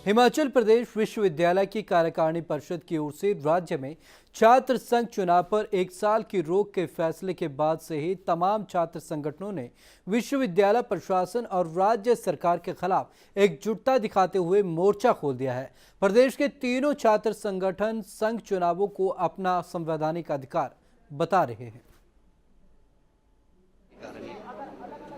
हिमाचल प्रदेश विश्वविद्यालय की कार्यकारिणी परिषद की ओर से राज्य में छात्र संघ चुनाव पर 1 साल की रोक के फैसले के बाद से ही तमाम छात्र संगठनों ने विश्वविद्यालय प्रशासन और राज्य सरकार के खिलाफ एकजुटता दिखाते हुए मोर्चा खोल दिया है। प्रदेश के तीनों छात्र संगठन संघ चुनावों को अपना संवैधानिक अधिकार बता रहे हैं।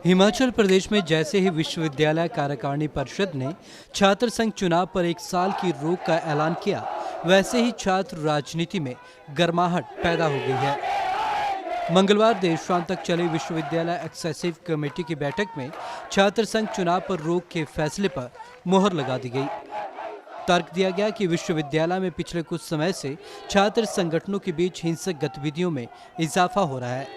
हिमाचल प्रदेश में जैसे ही विश्वविद्यालय कार्यकारिणी परिषद ने छात्र संघ चुनाव पर 1 साल की रोक का ऐलान किया, वैसे ही छात्र राजनीति में गर्माहट पैदा हो गई है। मंगलवार देर शाम तक चली विश्वविद्यालय एक्सेसिव कमेटी की बैठक में छात्र संघ चुनाव पर रोक के फैसले पर मुहर लगा दी गई। तर्क दिया गया कि विश्वविद्यालय में पिछले कुछ समय से छात्र संगठनों के बीच हिंसक गतिविधियों में इजाफा हो रहा है,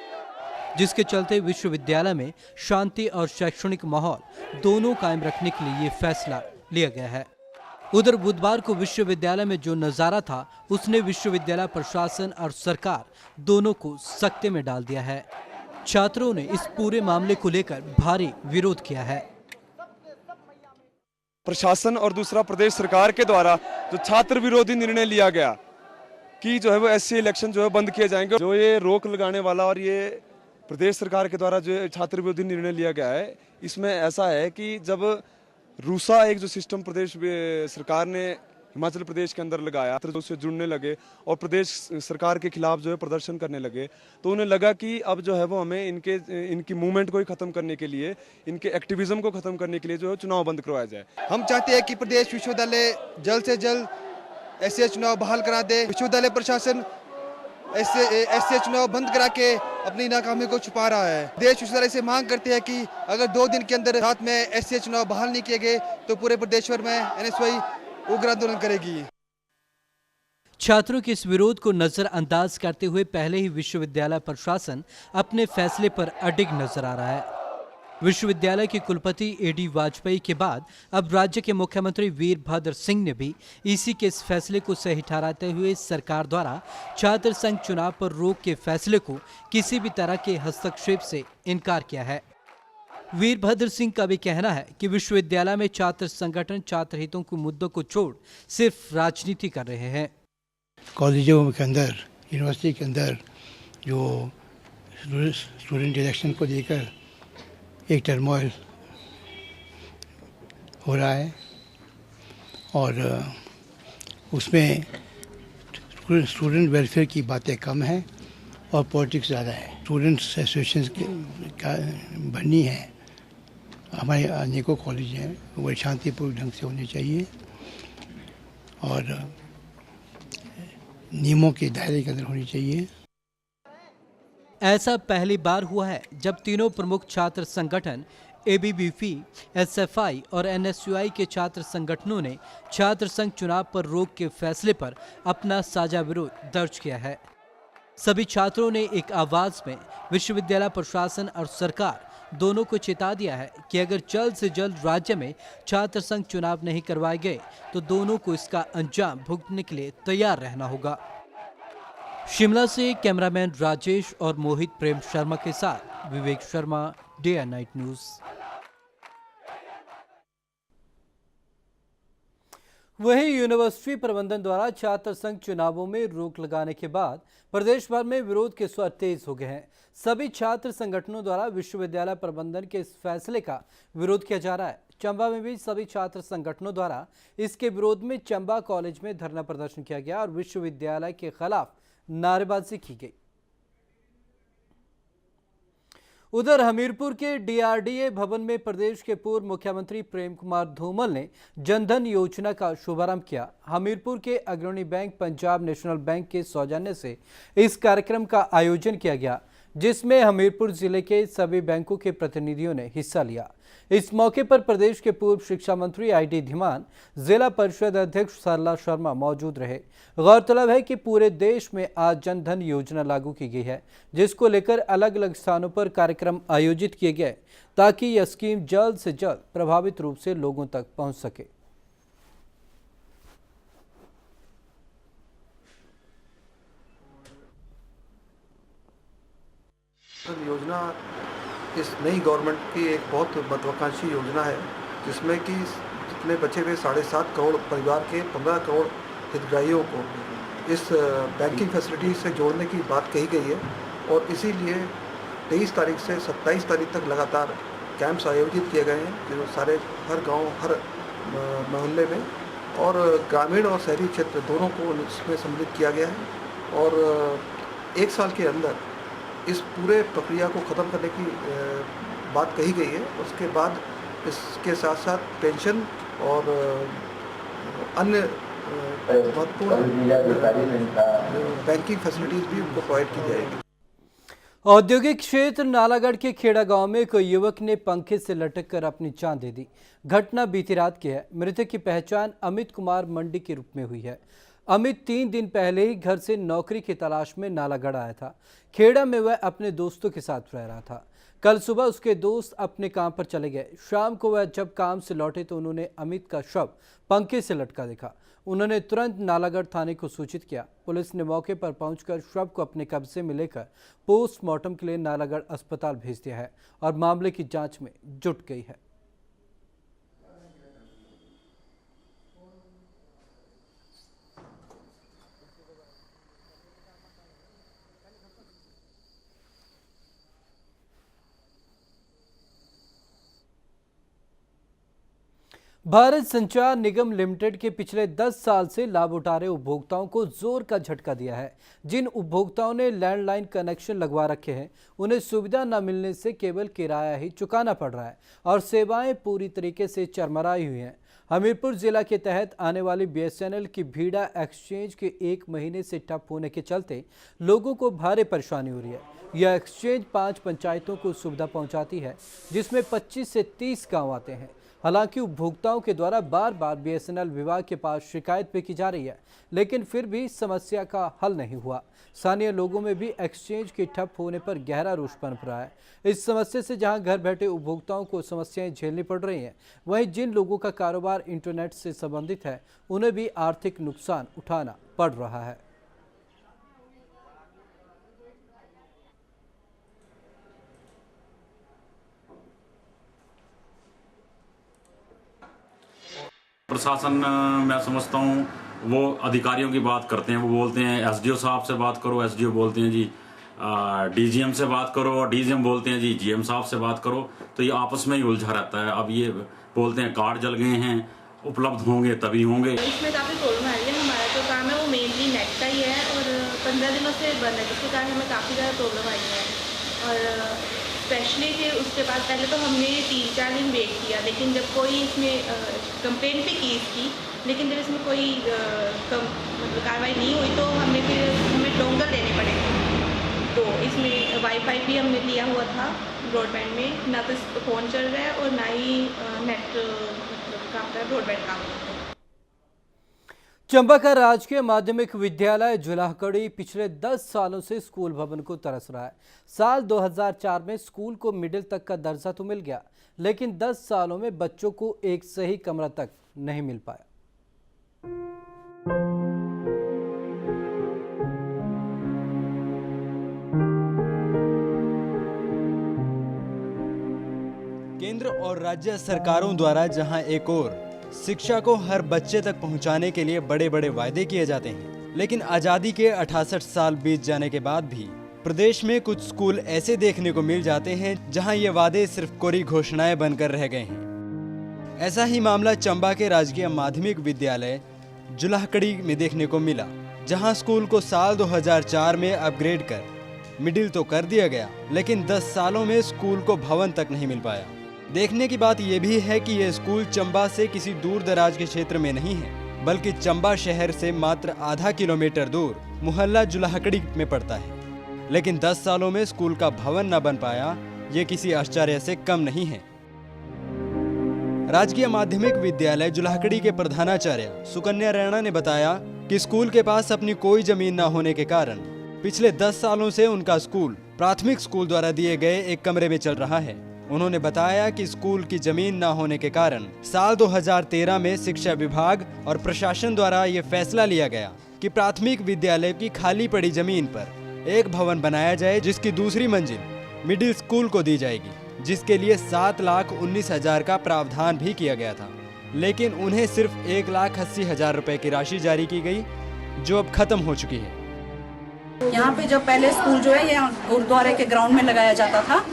जिसके चलते विश्वविद्यालय में शांति और शैक्षणिक माहौल दोनों कायम रखने के लिए ये फैसला लिया गया है। उधर बुधवार को विश्वविद्यालय में जो नजारा था, उसने विश्वविद्यालय प्रशासन और सरकार दोनों को सकते में डाल दिया है। छात्रों ने इस पूरे मामले को लेकर भारी विरोध किया है। प्रशासन और दूसरा प्रदेश सरकार के द्वारा जो छात्र विरोधी निर्णय लिया गया कि जो है वो एससी इलेक्शन जो है बंद किए जाएंगे, जो ये रोक लगाने वाला और ये प्रदेश सरकार के द्वारा जो छात्र विरोधी निर्णय लिया गया है, इसमें ऐसा है कि जब रूसा एक जो सिस्टम प्रदेश सरकार ने हिमाचल प्रदेश के अंदर लगाया, तो उससे जुड़ने लगे और प्रदेश सरकार के खिलाफ जो है प्रदर्शन करने लगे, तो उन्हें लगा कि अब जो है वो हमें इनकी मूवमेंट को ही खत्म करने के लिए, इनके एक्टिविज्म को खत्म करने के लिए जो है चुनाव बंद करवाया जाए। हम चाहते हैं कि प्रदेश विश्वविद्यालय जल्द से जल्द ऐसे चुनाव बहाल करा दे। विश्वविद्यालय प्रशासन ऐसे चुनाव बंद करा के अपनी नाकामी को छुपा रहा है। देश विश्वविद्यालय से मांग करते हैं कि अगर 2 दिन के अंदर साथ में ऐसे चुनाव बहाल नहीं किए गए तो पूरे प्रदेश भर में एनएसवाई उग्र आंदोलन करेगी। छात्रों के इस विरोध को नजरअंदाज करते हुए पहले ही विश्वविद्यालय प्रशासन अपने फैसले पर अडिग नजर आ रहा है। विश्वविद्यालय के कुलपति एडी वाजपेयी के बाद अब राज्य के मुख्यमंत्री वीरभद्र सिंह ने भी इसी के इस फैसले को सही ठहराते हुए सरकार द्वारा छात्र संघ चुनाव पर रोक के फैसले को किसी भी तरह के हस्तक्षेप से इनकार किया है। वीरभद्र सिंह का भी कहना है कि विश्वविद्यालय में छात्र संगठन छात्र हितों के मुद्दों को छोड़ सिर्फ राजनीति कर रहे हैं। कॉलेजों के अंदर, यूनिवर्सिटी के अंदर जो स्टूडेंट इलेक्शन को लेकर एक टर्मोइल हो रहा है और उसमें स्टूडेंट वेलफेयर की बातें कम हैं और पॉलिटिक्स ज़्यादा है। स्टूडेंट्स एसोसिएशन का बननी है। हमारे अनेकों कॉलेज हैं, वो शांतिपूर्ण ढंग से होने चाहिए और नियमों के दायरे के अंदर होनी चाहिए। ऐसा पहली बार हुआ है जब तीनों प्रमुख छात्र संगठन एबीवीपी, एसएफआई और एनएसयूआई के छात्र संगठनों ने छात्र संघ चुनाव पर रोक के फैसले पर अपना साझा विरोध दर्ज किया है। सभी छात्रों ने एक आवाज में विश्वविद्यालय प्रशासन और सरकार दोनों को चेता दिया है कि अगर जल्द से जल्द राज्य में छात्र संघ चुनाव नहीं करवाए गए तो दोनों को इसका अंजाम भुगतने के लिए तैयार रहना होगा। शिमला से कैमरामैन राजेश और मोहित प्रेम शर्मा के साथ Vivek Sharma, day and night news. वहीं यूनिवर्सिटी प्रबंधन द्वारा छात्र संघ चुनावों में रोक लगाने के बाद प्रदेश भर में विरोध के स्वर तेज हो गए हैं। सभी छात्र संगठनों द्वारा विश्वविद्यालय प्रबंधन के इस फैसले का विरोध किया जा रहा है। चंबा में भी सभी छात्र संगठनों द्वारा इसके विरोध में चंबा कॉलेज में धरना प्रदर्शन किया गया और विश्वविद्यालय के खिलाफ नारेबाजी की गई। उधर हमीरपुर के डीआरडीए भवन में प्रदेश के पूर्व मुख्यमंत्री प्रेम कुमार धूमल ने जनधन योजना का शुभारंभ किया। हमीरपुर के अग्रणी बैंक पंजाब नेशनल बैंक के सौजन्य से इस कार्यक्रम का आयोजन किया गया, जिसमें हमीरपुर जिले के सभी बैंकों के प्रतिनिधियों ने हिस्सा लिया। इस मौके पर प्रदेश के पूर्व शिक्षा मंत्री आईडी धीमान, जिला परिषद अध्यक्ष सरला शर्मा मौजूद रहे। गौरतलब है कि पूरे देश में आज जनधन योजना लागू की गई है, जिसको लेकर अलग अलग स्थानों पर कार्यक्रम आयोजित किए गए ताकि यह स्कीम जल्द से जल्द प्रभावित रूप से लोगों तक पहुंच सके। योजना इस नई गवर्नमेंट की एक बहुत महत्वाकांक्षी योजना है, जिसमें कि उसमें बचे हुए 7.5 करोड़ परिवार के 15 करोड़ हितग्राहियों को इस बैंकिंग फैसिलिटी से जोड़ने की बात कही गई है और इसीलिए 23 तारीख से 27 तारीख तक लगातार कैंप्स आयोजित किए गए हैं जो सारे हर गांव हर मोहल्ले में और ग्रामीण और शहरी क्षेत्र दोनों को इसमें सम्मिलित किया गया है और 1 साल के अंदर इस पूरे प्रक्रिया को ख़त्म करने की बात कही गई है। उसके बाद इसके साथ साथ पेंशन और अन्य महत्वपूर्ण बैंकिंग फैसिलिटीज़ भी उनको प्रोवाइड की जाएगी। औद्योगिक क्षेत्र नालागढ़ के खेड़ा गांव में एक युवक ने पंखे से लटक कर अपनी जान दे दी। घटना बीती रात की है। मृतक की पहचान अमित कुमार मंडी के रूप में हुई है। अमित 3 दिन पहले ही घर से नौकरी की तलाश में नालागढ़ आया था। खेड़ा में वह अपने दोस्तों के साथ रह रहा था। कल सुबह उसके दोस्त अपने काम पर चले गए। शाम को वह जब काम से लौटे तो उन्होंने अमित का शव पंखे से लटका देखा। उन्होंने तुरंत नालागढ़ थाने को सूचित किया। पुलिस ने मौके पर पहुंचकर शव को अपने कब्जे में लेकर पोस्टमार्टम के लिए नालागढ़ अस्पताल भेज दिया है और मामले की जांच में जुट गई है। भारत संचार निगम लिमिटेड के पिछले 10 साल से लाभ उठा रहे उपभोक्ताओं को जोर का झटका दिया है। जिन उपभोक्ताओं ने लैंडलाइन कनेक्शन लगवा रखे हैं उन्हें सुविधा न मिलने से केवल किराया ही चुकाना पड़ रहा है और सेवाएं पूरी तरीके से चरमराई हुई हैं। हमीरपुर जिला के तहत आने वाली BSNL की भीड़ा एक्सचेंज के 1 महीने से ठप होने के चलते लोगों को भारी परेशानी हो रही है। यह एक्सचेंज 5 पंचायतों को सुविधा पहुंचाती है जिसमें 25 से 30 गाँव आते हैं। हालांकि उपभोक्ताओं के द्वारा बार बार BSNL विभाग के पास शिकायत भी की जा रही है लेकिन फिर भी समस्या का हल नहीं हुआ। स्थानीय लोगों में भी एक्सचेंज के ठप होने पर गहरा रोष पनप रहा है। इस समस्या से जहां घर बैठे उपभोक्ताओं को समस्याएं झेलनी पड़ रही हैं, वहीं जिन लोगों का कारोबार इंटरनेट से संबंधित है उन्हें भी आर्थिक नुकसान उठाना पड़ रहा है। प्रशासन मैं समझता हूँ वो अधिकारियों की बात करते हैं, वो बोलते हैं SDO साहब से बात करो, SDO बोलते हैं जी DGM से बात करो और DGM बोलते हैं जी GM साहब से बात करो। तो ये आपस में ही उलझा रहता है। अब ये बोलते हैं कार्ड जल गए हैं, उपलब्ध होंगे तभी होंगे। इसमें काफ़ी प्रॉब्लम आ रही है। हमारा जो काम है वो मेनली नेट का ही है और 15 दिनों से बंद है जिसके कारण हमें काफ़ी ज़्यादा प्रॉब्लम आई है और स्पेशली फिर उसके बाद पहले तो हमने 3-4 दिन वेट किया लेकिन जब कोई इसमें कंप्लेंट भी की इसकी लेकिन जब इसमें कोई मतलब कार्रवाई नहीं हुई तो हमें डोंगर लेने पड़े। तो इसमें वाईफाई भी हमने लिया हुआ था ब्रॉडबैंड में, ना तो इस पर फ़ोन चल रहा है और ना ही नेट मतलब काम कर ब्रॉडबैंड काम करता है। चंबा का राजकीय माध्यमिक विद्यालय जुलाहकड़ी पिछले 10 सालों से स्कूल भवन को तरस रहा है। साल 2004 में स्कूल को मिडिल तक का दर्जा तो मिल गया लेकिन 10 सालों में बच्चों को एक सही कमरा तक नहीं मिल पाया। केंद्र और राज्य सरकारों द्वारा जहां एक और शिक्षा को हर बच्चे तक पहुंचाने के लिए बड़े बड़े वायदे किए जाते हैं, लेकिन आज़ादी के 68 साल बीत जाने के बाद भी प्रदेश में कुछ स्कूल ऐसे देखने को मिल जाते हैं जहां ये वादे सिर्फ कोरी घोषणाएं बनकर रह गए हैं। ऐसा ही मामला चंबा के राजकीय माध्यमिक विद्यालय जुलाहकड़ी में देखने को मिला, जहां स्कूल को साल 2004 में अपग्रेड कर मिडिल तो कर दिया गया लेकिन 10 सालों में स्कूल को भवन तक नहीं मिल पाया। देखने की बात यह भी है कि यह स्कूल चंबा से किसी दूर दराज के क्षेत्र में नहीं है बल्कि चंबा शहर से मात्र आधा किलोमीटर दूर मोहल्ला जुलाहकड़ी में पड़ता है। लेकिन 10 सालों में स्कूल का भवन न बन पाया, ये किसी आश्चर्य से कम नहीं है। राजकीय माध्यमिक विद्यालय जुलाहकड़ी के प्रधानाचार्य सुकन्या रैणा ने बताया कि स्कूल के पास अपनी कोई जमीन न होने के कारण पिछले 10 सालों से उनका स्कूल प्राथमिक स्कूल द्वारा दिए गए एक कमरे में चल रहा है। उन्होंने बताया कि स्कूल की जमीन न होने के कारण साल 2013 में शिक्षा विभाग और प्रशासन द्वारा ये फैसला लिया गया कि प्राथमिक विद्यालय की खाली पड़ी जमीन पर एक भवन बनाया जाए जिसकी दूसरी मंजिल मिडिल स्कूल को दी जाएगी, जिसके लिए 7,19,000 का प्रावधान भी किया गया था। लेकिन उन्हें सिर्फ 1,80,000 रुपए की राशि जारी की गई, जो अब खत्म हो चुकी है। यहाँ पे जब पहले स्कूल जो है यहाँ गुरुद्वारे के ग्राउंड में लगाया जाता था,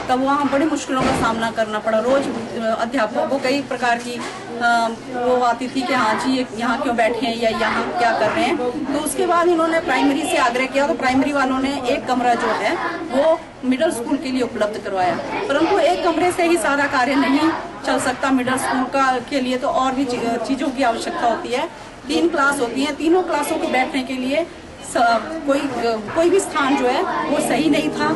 तब वहाँ बड़ी मुश्किलों का सामना करना पड़ा। रोज अध्यापकों को कई प्रकार की वो आती थी कि हाँ जी यहाँ क्यों बैठे हैं या यहाँ क्या कर रहे हैं। तो उसके बाद इन्होंने प्राइमरी से आग्रह किया, तो प्राइमरी वालों ने एक कमरा जो है वो मिडिल स्कूल के लिए उपलब्ध करवाया। परंतु एक कमरे से ही सारा कार्य नहीं चल सकता। मिडिल स्कूल के लिए तो और भी चीज़ों की आवश्यकता होती है। 3 क्लास होती हैं, तीनों क्लासों को बैठने के लिए कोई भी स्थान जो है वो सही नहीं था।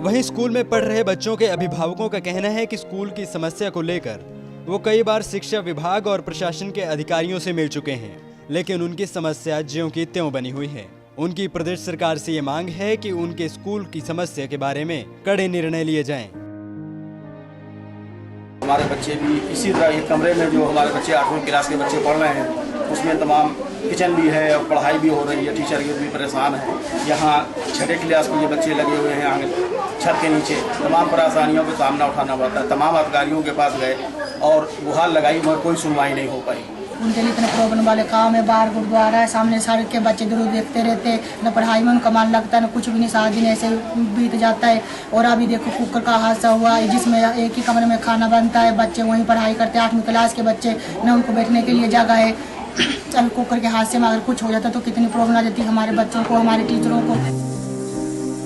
वहीं स्कूल में पढ़ रहे बच्चों के अभिभावकों का कहना है कि स्कूल की समस्या को लेकर वो कई बार शिक्षा विभाग और प्रशासन के अधिकारियों से मिल चुके हैं, लेकिन उनकी समस्या ज्यों की त्यों बनी हुई है। उनकी प्रदेश सरकार से ये मांग है कि उनके स्कूल की समस्या के बारे में कड़े निर्णय लिए जाएं। हमारे बच्चे भी इसी तरह एक कमरे में, जो हमारे बच्चे 8वीं क्लास के बच्चे पढ़ रहे हैं, उसमें तमाम किचन भी है और पढ़ाई भी हो रही है। टीचर भी परेशान है। यहाँ 6ठी क्लास के ये बच्चे लगे हुए हैं आगे छत के नीचे, तमाम परेशानियों का सामना उठाना पड़ता है। तमाम अधिकारियों के पास गए और गुहार लगाई, मगर कोई सुनवाई नहीं हो पाई। उनके लिए इतने प्रॉब्लम वाले काम है। बाहर गुरुद्वारा है, सामने सड़क के बच्चे दूर देखते रहते, न पढ़ाई में उनका मन लगता है न कुछ भी नहीं। 7 दिन ऐसे बीत जाता है। और अभी देखो कुकर का हादसा हुआ, जिसमें एक ही कमरे में खाना बनता है, बच्चे वहीं पढ़ाई करते हैं। 8वीं क्लास के बच्चे, न उनको बैठने के लिए जगह है। चल कुकर के हादसे में अगर कुछ हो जाता तो कितनी प्रॉब्लम आ जाती हमारे बच्चों को, हमारे टीचरों को।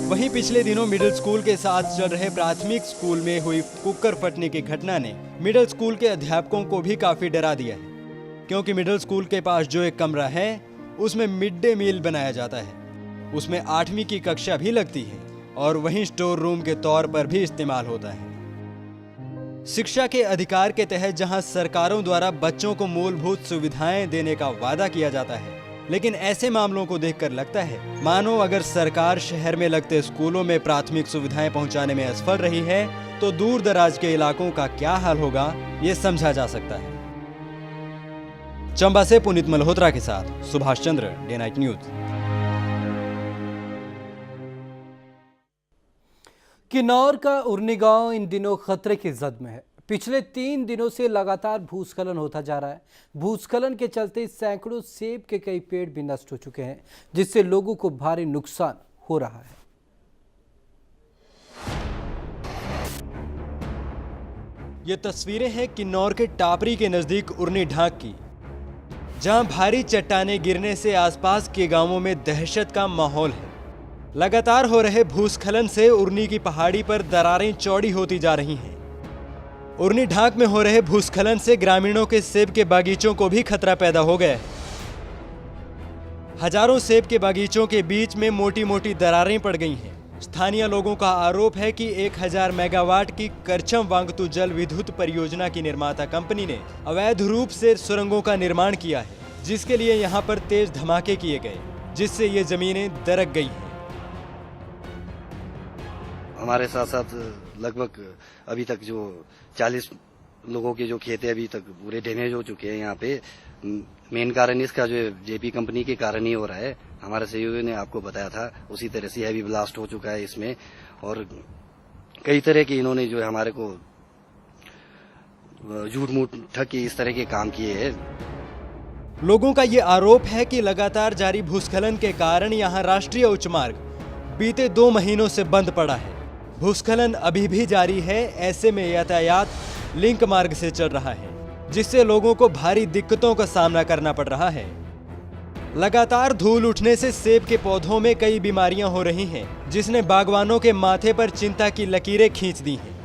वहीं पिछले दिनों मिडिल स्कूल के साथ चल रहे प्राथमिक स्कूल में हुई कुकर फटने की घटना ने मिडिल स्कूल के अध्यापकों को भी काफी डरा दिया है, क्योंकि मिडिल स्कूल के पास जो एक कमरा है उसमें मिड डे मील बनाया जाता है। उसमें 8वीं की कक्षा भी लगती है और वहीं स्टोर रूम के तौर पर भी इस्तेमाल होता है। शिक्षा के अधिकार के तहत जहां सरकारों द्वारा बच्चों को मूलभूत सुविधाएं देने का वादा किया जाता है, लेकिन ऐसे मामलों को देखकर लगता है मानो अगर सरकार शहर में लगते स्कूलों में प्राथमिक सुविधाएं पहुंचाने में असफल रही है, तो दूर दराज के इलाकों का क्या हाल होगा ये समझा जा सकता है। चंबा से पुनीत मल्होत्रा के साथ Subhash Chandra, day night news. Kinnaur का उर्नी गांव इन दिनों खतरे की जद में है। पिछले 3 दिनों से लगातार भूस्खलन होता जा रहा है। भूस्खलन के चलते सैकड़ों सेब के कई पेड़ भी नष्ट हो चुके हैं, जिससे लोगों को भारी नुकसान हो रहा है। ये तस्वीरें हैं किन्नौर के टापरी के नजदीक उर्नी ढाक की, जहां भारी चट्टानें गिरने से आसपास के गांवों में दहशत का माहौल है। लगातार हो रहे भूस्खलन से उर्नी की पहाड़ी पर दरारें चौड़ी होती जा रही हैं। उर्नी ढाक में हो रहे भूस्खलन से ग्रामीणों के सेब के बागीचों को भी खतरा पैदा हो गया है। हजारों सेब के बागीचों के बीच में मोटी मोटी दरारें पड़ गई हैं। स्थानीय लोगों का आरोप है कि 1000 मेगावाट की करछम वांगतु जल विद्युत परियोजना की निर्माता कंपनी ने अवैध रूप से सुरंगों का निर्माण किया है, जिसके लिए यहां पर तेज धमाके किए गए, जिससे ये जमीनें दरक गई हैं। हमारे साथ साथ लगभग अभी तक जो 40 लोगों के जो खेत है अभी तक पूरे डैमेज हो चुके हैं। यहाँ पे मेन कारण इसका जो जेपी कंपनी के कारण ही हो रहा है। हमारे सहयोगी ने आपको बताया था, उसी तरह से हैवी ब्लास्ट हो चुका है इसमें, और कई तरह के इन्होंने जो है हमारे को झूठ मूठ ठगी इस तरह के काम किए हैं। लोगों का ये आरोप है कि लगातार जारी भूस्खलन के कारण यहाँ राष्ट्रीय उच्च मार्ग बीते 2 महीनों से बंद पड़ा है। भूस्खलन अभी भी जारी है, ऐसे में यातायात लिंक मार्ग से चल रहा है, जिससे लोगों को भारी दिक्कतों का सामना करना पड़ रहा है। लगातार धूल उठने से सेब के पौधों में कई बीमारियां हो रही हैं, जिसने बागवानों के माथे पर चिंता की लकीरें खींच दी हैं।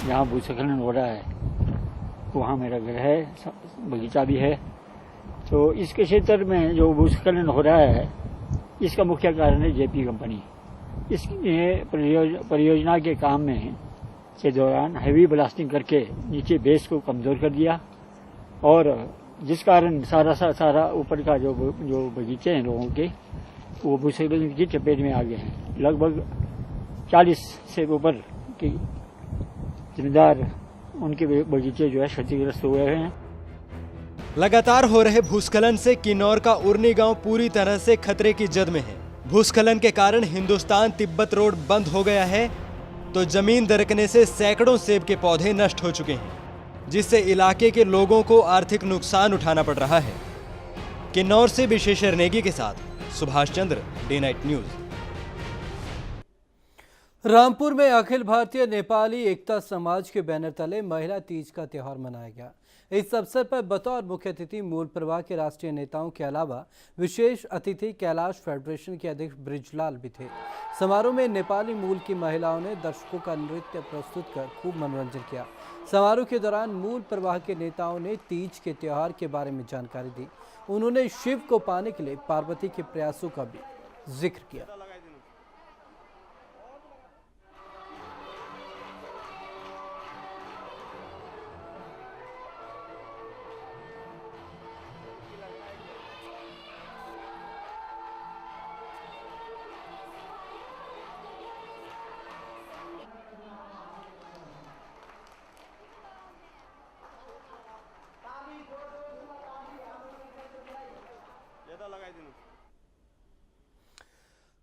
यहाँ भूस्खलन हो रहा है, वहाँ मेरा घर है, बगीचा भी है। तो इसके क्षेत्र में जो भूस्खलन हो रहा है, इसका मुख्य कारण है जेपी कंपनी। इस परियोजना के काम में के दौरान हैवी ब्लास्टिंग करके नीचे बेस को कमज़ोर कर दिया, और जिस कारण सारा ऊपर का जो बगीचे हैं लोगों के, वो भूस्खलन की चपेट में आ गए हैं। लगभग 40 से ऊपर की जिम्मेदार उनके बगीचे जो है क्षतिग्रस्त हुए हैं। लगातार हो रहे भूस्खलन से किन्नौर का उर्नी गांव पूरी तरह से खतरे की जद में है। भूस्खलन के कारण हिंदुस्तान तिब्बत रोड बंद हो गया है। तो जमीन दरकने से सैकड़ों सेब के पौधे नष्ट हो चुके हैं, जिससे इलाके के लोगों को आर्थिक नुकसान उठाना पड़ रहा है। किन्नौर से विशेषर नेगी के साथ Subhash Chandra, day night news. Rampur में अखिल भारतीय नेपाली एकता समाज के बैनर तले महिला तीज का त्यौहार मनाया गया। इस अवसर पर बतौर मुख्य अतिथि मूल प्रवाह के राष्ट्रीय नेताओं के अलावा विशेष अतिथि कैलाश फेडरेशन के अध्यक्ष ब्रिजलाल भी थे। समारोह में नेपाली मूल की महिलाओं ने दर्शकों का नृत्य प्रस्तुत कर खूब मनोरंजन किया। समारोह के दौरान मूल प्रवाह के नेताओं ने तीज के त्यौहार के बारे में जानकारी दी। उन्होंने शिव को पाने के लिए पार्वती के प्रयासों का भी जिक्र किया।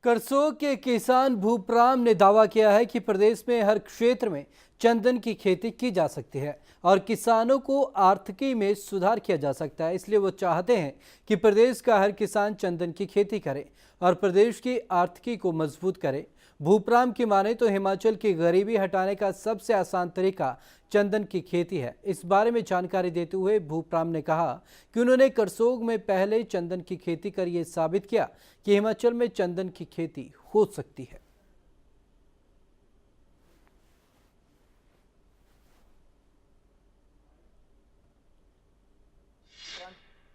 करसोग के किसान भूपराम ने दावा किया है कि प्रदेश में हर क्षेत्र में चंदन की खेती की जा सकती है और किसानों को आर्थिकी में सुधार किया जा सकता है। इसलिए वो चाहते हैं कि प्रदेश का हर किसान चंदन की खेती करे और प्रदेश की आर्थिकी को मजबूत करे। भूपराम की माने तो हिमाचल की गरीबी हटाने का सबसे आसान तरीका चंदन की खेती है। इस बारे में जानकारी देते हुए भूपराम ने कहा कि उन्होंने करसोग में पहले चंदन की खेती कर ये साबित किया कि हिमाचल में चंदन की खेती हो सकती है।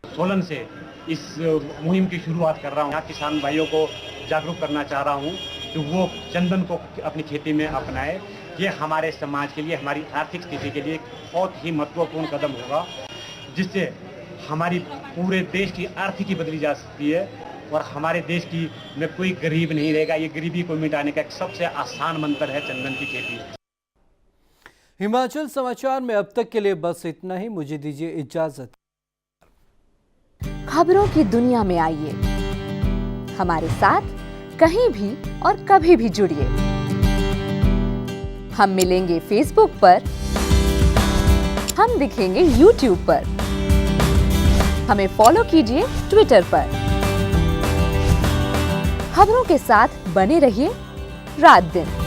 सोलन से इस मुहिम की शुरुआत कर रहा हूँ। यहाँ किसान भाइयों को जागरूक करना चाह रहा हूँ कि वो चंदन को अपनी खेती में अपनाए। ये हमारे समाज के लिए, हमारी आर्थिक स्थिति के लिए बहुत ही महत्वपूर्ण कदम होगा, जिससे हमारी पूरे देश की आर्थिकी बदली जा सकती है और हमारे देश की में कोई गरीब नहीं रहेगा। ये गरीबी को मिटाने का एक सबसे आसान मंत्र है चंदन की खेती। हिमाचल समाचार में अब तक के लिए बस इतना ही। मुझे दीजिए इजाजत। खबरों की दुनिया में आइए, हमारे साथ कहीं भी और कभी भी जुड़िए। हम मिलेंगे फेसबुक पर, हम दिखेंगे यूट्यूब पर, हमें फॉलो कीजिए ट्विटर पर। खबरों के साथ बने रहिए रात दिन।